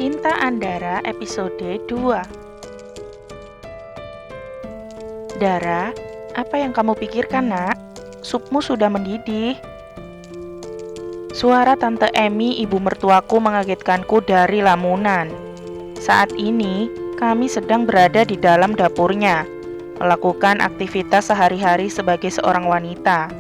Cinta Andara episode 2. Dara, apa yang kamu pikirkan, Nak? Supmu sudah mendidih. Suara Tante Emi, ibu mertuaku, mengagetkanku dari lamunan. Saat ini, kami sedang berada di dalam dapurnya, melakukan aktivitas sehari-hari sebagai seorang wanita.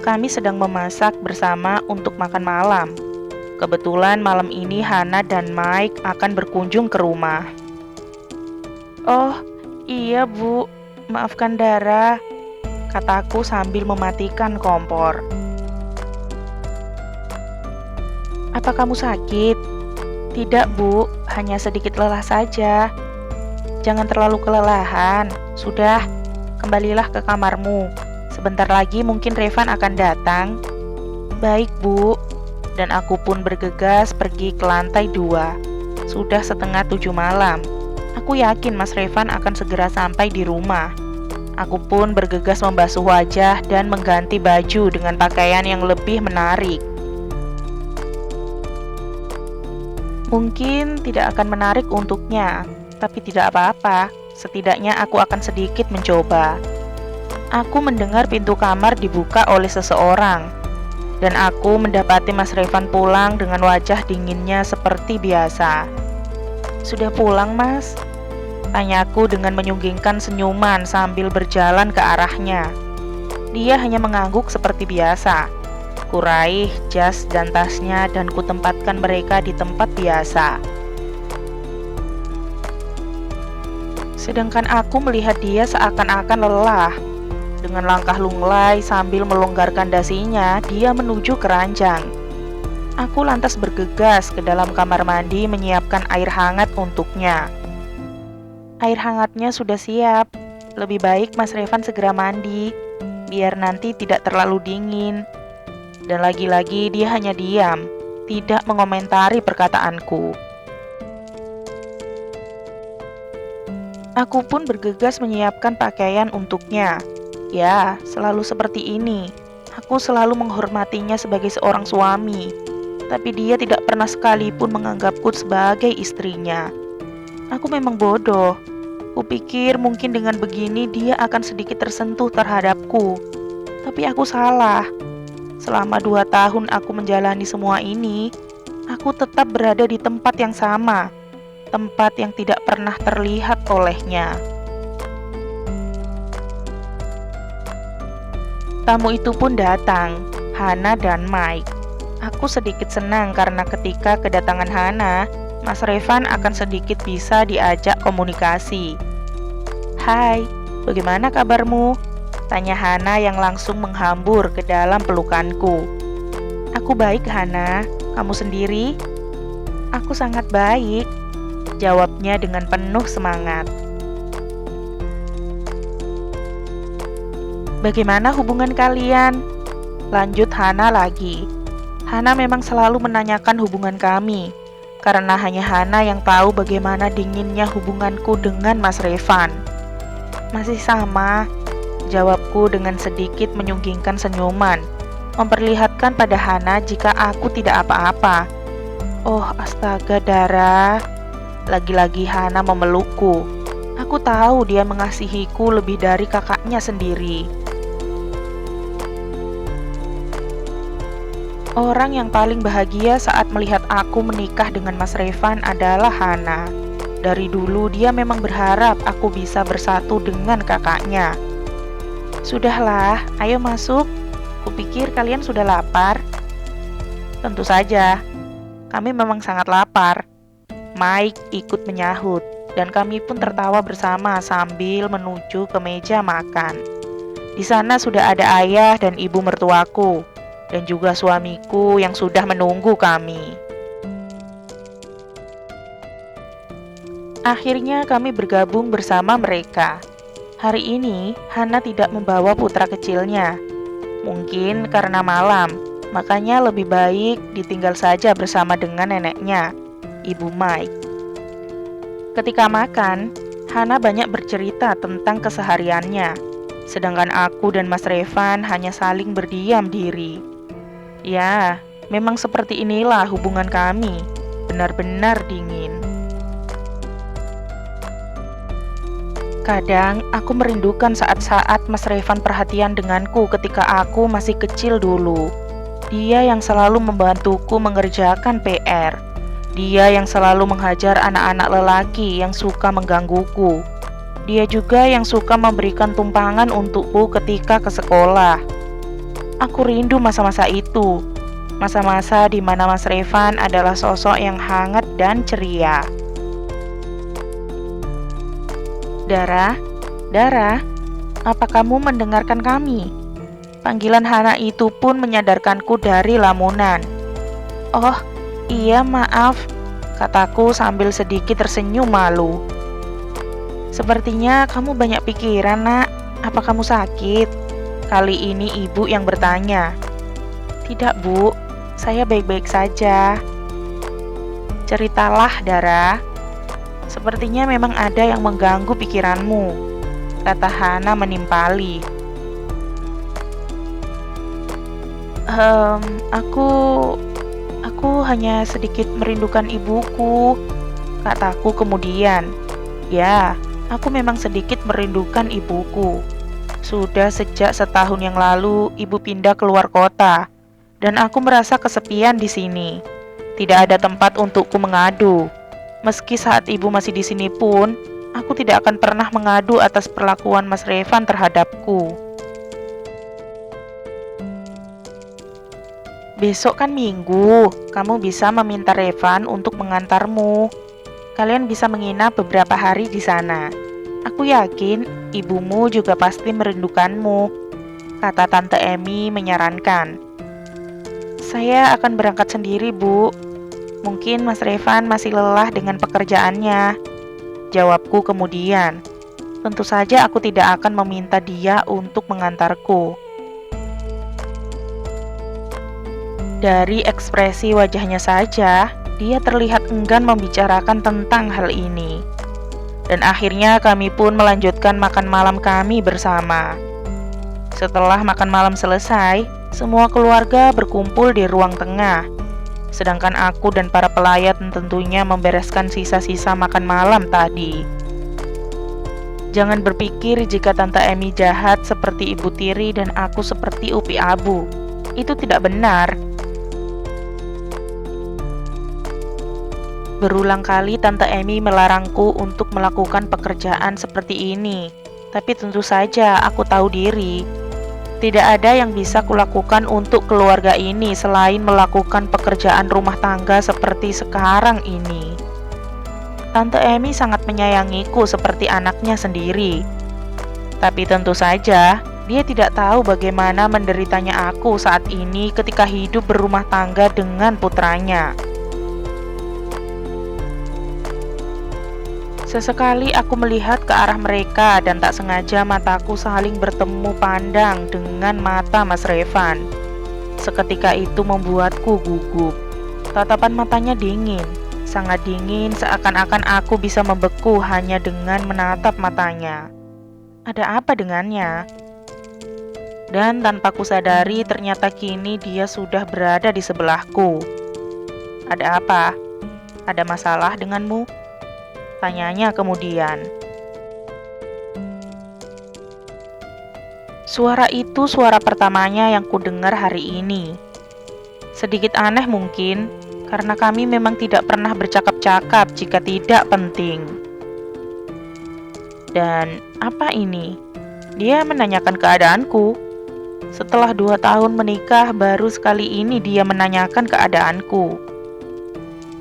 Kami sedang memasak bersama untuk makan malam. Kebetulan malam ini Hana dan Mike akan berkunjung ke rumah. Oh, iya Bu, maafkan Dara, kataku sambil mematikan kompor. Apa kamu sakit? Tidak Bu, hanya sedikit lelah saja. Jangan terlalu kelelahan. Sudah, kembalilah ke kamarmu. Sebentar lagi mungkin Revan akan datang. Baik Bu. Dan aku pun bergegas pergi ke lantai 2. Sudah 6:30 malam. Aku yakin Mas Revan akan segera sampai di rumah. Aku pun bergegas membasuh wajah dan mengganti baju dengan pakaian yang lebih menarik. Mungkin tidak akan menarik untuknya, tapi tidak apa-apa. Setidaknya aku akan sedikit mencoba. Aku mendengar pintu kamar dibuka oleh seseorang. Dan aku mendapati Mas Revan pulang dengan wajah dinginnya seperti biasa. Sudah pulang, Mas? Tanyaku dengan menyunggingkan senyuman sambil berjalan ke arahnya. Dia hanya mengangguk seperti biasa. Kuraih jas dan tasnya dan kutempatkan mereka di tempat biasa. Sedangkan aku melihat dia seakan-akan lelah. Dengan langkah lunglai sambil melonggarkan dasinya, dia menuju ke ranjang. Aku lantas bergegas ke dalam kamar mandi menyiapkan air hangat untuknya. Air hangatnya sudah siap. Lebih baik Mas Revan segera mandi, biar nanti tidak terlalu dingin. Dan lagi-lagi dia hanya diam, tidak mengomentari perkataanku. Aku pun bergegas menyiapkan pakaian untuknya. Ya, selalu seperti ini. Aku selalu menghormatinya sebagai seorang suami, tapi dia tidak pernah sekalipun menganggapku sebagai istrinya. Aku memang bodoh. Kupikir mungkin dengan begini dia akan sedikit tersentuh terhadapku. Tapi aku salah. Selama 2 tahun aku menjalani semua ini, aku tetap berada di tempat yang sama. Tempat yang tidak pernah terlihat olehnya. Tamu itu pun datang, Hana dan Mike. Aku sedikit senang karena ketika kedatangan Hana, Mas Revan akan sedikit bisa diajak komunikasi. Hai, bagaimana kabarmu? Tanya Hana yang langsung menghambur ke dalam pelukanku. Aku baik Hana, kamu sendiri? Aku sangat baik, jawabnya dengan penuh semangat. Bagaimana hubungan kalian? Lanjut Hana lagi. Hana memang selalu menanyakan hubungan kami, karena hanya Hana yang tahu bagaimana dinginnya hubunganku dengan Mas Revan. Masih sama, jawabku dengan sedikit menyunggingkan senyuman, memperlihatkan pada Hana jika aku tidak apa-apa. Oh astaga Dara, lagi-lagi Hana memelukku. Aku tahu dia mengasihiku lebih dari kakaknya sendiri. Orang yang paling bahagia saat melihat aku menikah dengan Mas Revan adalah Hana. Dari dulu dia memang berharap aku bisa bersatu dengan kakaknya. Sudahlah, ayo masuk. Kupikir kalian sudah lapar. Tentu saja, kami memang sangat lapar. Mike ikut menyahut, dan kami pun tertawa bersama sambil menuju ke meja makan. Di sana sudah ada ayah dan ibu mertuaku, dan juga suamiku yang sudah menunggu kami. Akhirnya kami bergabung bersama mereka. Hari ini Hana tidak membawa putra kecilnya. Mungkin karena malam, makanya lebih baik ditinggal saja bersama dengan neneknya, Ibu Mike. Ketika makan, Hana banyak bercerita tentang kesehariannya, sedangkan aku dan Mas Revan hanya saling berdiam diri. Ya, memang seperti inilah hubungan kami. benar-benar dingin. Kadang aku merindukan saat-saat Mas Revan perhatian denganku ketika aku masih kecil dulu. Dia yang selalu membantuku mengerjakan PR. Dia yang selalu menghajar anak-anak lelaki yang suka menggangguku. Dia juga yang suka memberikan tumpangan untukku ketika ke sekolah. Aku rindu masa-masa itu. Masa-masa di mana Mas Revan adalah sosok yang hangat dan ceria. Dara, Dara, apa kamu mendengarkan kami? Panggilan Hana itu pun menyadarkanku dari lamunan. Oh, iya maaf, kataku sambil sedikit tersenyum malu. Sepertinya kamu banyak pikiran, Nak. Apa kamu sakit? Kali ini ibu yang bertanya. Tidak, Bu. Saya baik-baik saja. Ceritalah, Dara. Sepertinya memang ada yang mengganggu pikiranmu, kata Hana menimpali. Aku hanya sedikit merindukan ibuku, kataku kemudian. Ya, aku memang sedikit merindukan ibuku. Sudah sejak setahun yang lalu, ibu pindah keluar kota, dan aku merasa kesepian di sini. Tidak ada tempat untukku mengadu. Meski saat ibu masih di sini pun, aku tidak akan pernah mengadu atas perlakuan Mas Revan terhadapku. Besok kan Minggu, kamu bisa meminta Revan untuk mengantarmu. Kalian bisa menginap beberapa hari di sana. Aku yakin ibumu juga pasti merindukanmu, kata Tante Emi menyarankan. Saya akan berangkat sendiri, Bu. Mungkin Mas Revan masih lelah dengan pekerjaannya, jawabku kemudian. Tentu saja aku tidak akan meminta dia untuk mengantarku. Dari ekspresi wajahnya saja, dia terlihat enggan membicarakan tentang hal ini. Dan akhirnya kami pun melanjutkan makan malam kami bersama. Setelah makan malam selesai, semua keluarga berkumpul di ruang tengah. Sedangkan aku dan para pelayan tentunya membereskan sisa-sisa makan malam tadi. Jangan berpikir jika Tante Emi jahat seperti Ibu Tiri dan aku seperti Upi Abu. Itu tidak benar. Berulang kali Tante Emi melarangku untuk melakukan pekerjaan seperti ini. Tapi tentu saja aku tahu diri. Tidak ada yang bisa kulakukan untuk keluarga ini selain melakukan pekerjaan rumah tangga seperti sekarang ini. Tante Emi sangat menyayangiku seperti anaknya sendiri. Tapi tentu saja, dia tidak tahu bagaimana menderitanya aku saat ini ketika hidup berumah tangga dengan putranya. Sesekali aku melihat ke arah mereka dan tak sengaja mataku saling bertemu pandang dengan mata Mas Revan. Seketika itu membuatku gugup. Tatapan matanya dingin, sangat dingin seakan-akan aku bisa membeku hanya dengan menatap matanya. Ada apa dengannya? Dan tanpa kusadari ternyata kini dia sudah berada di sebelahku. Ada apa? Ada masalah denganmu? Tanyanya kemudian. Suara itu suara pertamanya yang kudengar hari ini. Sedikit aneh mungkin, karena kami memang tidak pernah bercakap-cakap jika tidak penting. Dan apa ini? Dia menanyakan keadaanku. Setelah 2 tahun menikah, baru sekali ini dia menanyakan keadaanku.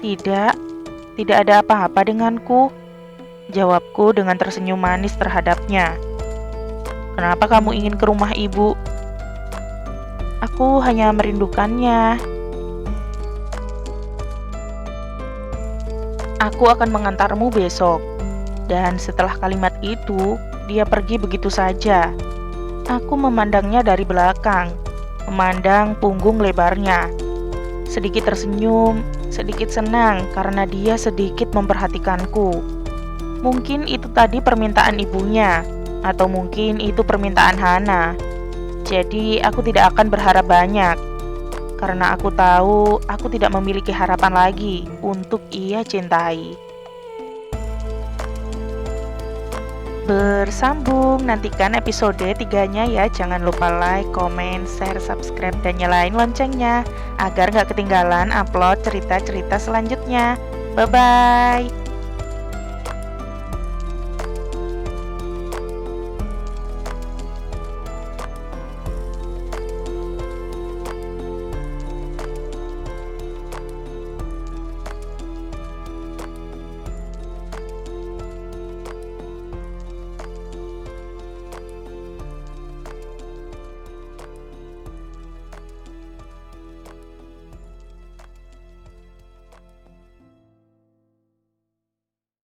Tidak ada apa-apa denganku, jawabku dengan tersenyum manis terhadapnya. Kenapa kamu ingin ke rumah ibu? Aku hanya merindukannya. Aku akan mengantarmu besok. Dan setelah kalimat itu, dia pergi begitu saja. Aku memandangnya dari belakang, memandang punggung lebarnya. Sedikit tersenyum, sedikit senang karena dia sedikit memperhatikanku. Mungkin itu tadi permintaan ibunya, atau mungkin itu permintaan Hana. Jadi aku tidak akan berharap banyak. karena aku tahu aku tidak memiliki harapan lagi untuk ia cintai. Bersambung, nantikan episode 3-nya ya. Jangan lupa like, comment, share, subscribe, dan nyalain loncengnya agar gak ketinggalan upload cerita-cerita selanjutnya. Bye-bye.